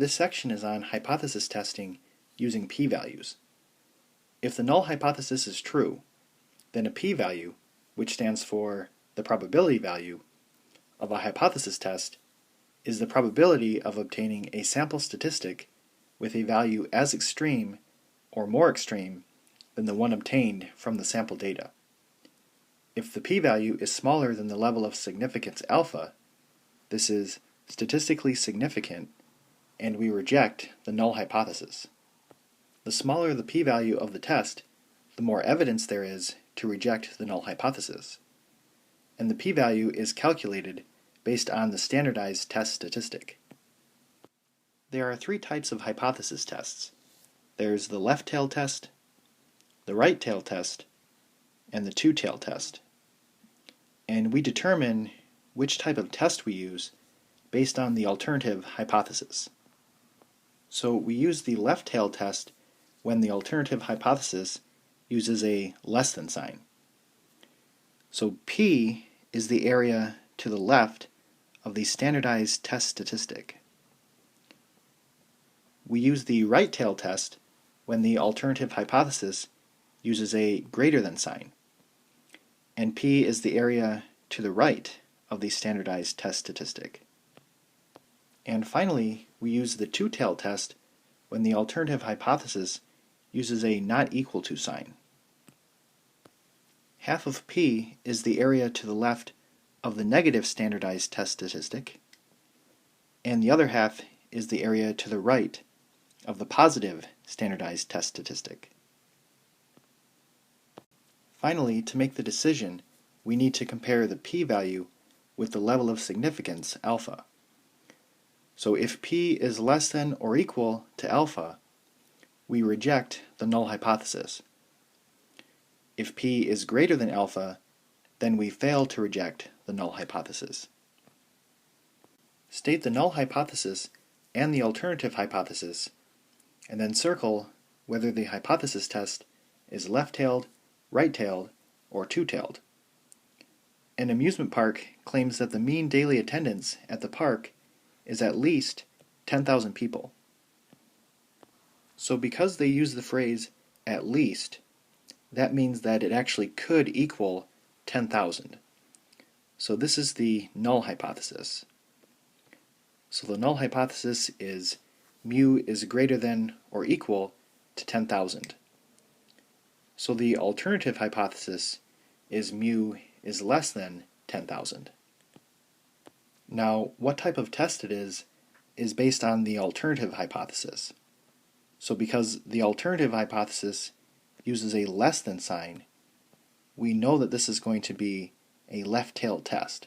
This section is on hypothesis testing using p-values. If the null hypothesis is true, then a p-value, which stands for the probability value of a hypothesis test, is the probability of obtaining a sample statistic with a value as extreme or more extreme than the one obtained from the sample data. If the p-value is smaller than the level of significance alpha, this is statistically significant, and we reject the null hypothesis. The smaller the p-value of the test, the more evidence there is to reject the null hypothesis. And the p-value is calculated based on the standardized test statistic. There are three types of hypothesis tests. There's the left-tail test, the right-tail test, and the two-tail test. And we determine which type of test we use based on the alternative hypothesis. So we use the left-tail test when the alternative hypothesis uses a less than sign. So P is the area to the left of the standardized test statistic. We use the right-tail test when the alternative hypothesis uses a greater than sign, and P is the area to the right of the standardized test statistic. And finally, we use the two-tail test when the alternative hypothesis uses a not equal to sign. Half of P is the area to the left of the negative standardized test statistic, and the other half is the area to the right of the positive standardized test statistic. Finally, to make the decision, we need to compare the p-value with the level of significance alpha. So if p is less than or equal to alpha, we reject the null hypothesis. If p is greater than alpha, then we fail to reject the null hypothesis. State the null hypothesis and the alternative hypothesis, and then circle whether the hypothesis test is left-tailed, right-tailed, or two-tailed. An amusement park claims that the mean daily attendance at the park is at least 10,000 people. So because they use the phrase at least, that means that it actually could equal 10,000. So this is the null hypothesis. So the null hypothesis is mu is greater than or equal to 10,000. So the alternative hypothesis is mu is less than 10,000. Now, what type of test it is based on the alternative hypothesis. So because the alternative hypothesis uses a less than sign, we know that this is going to be a left-tailed test.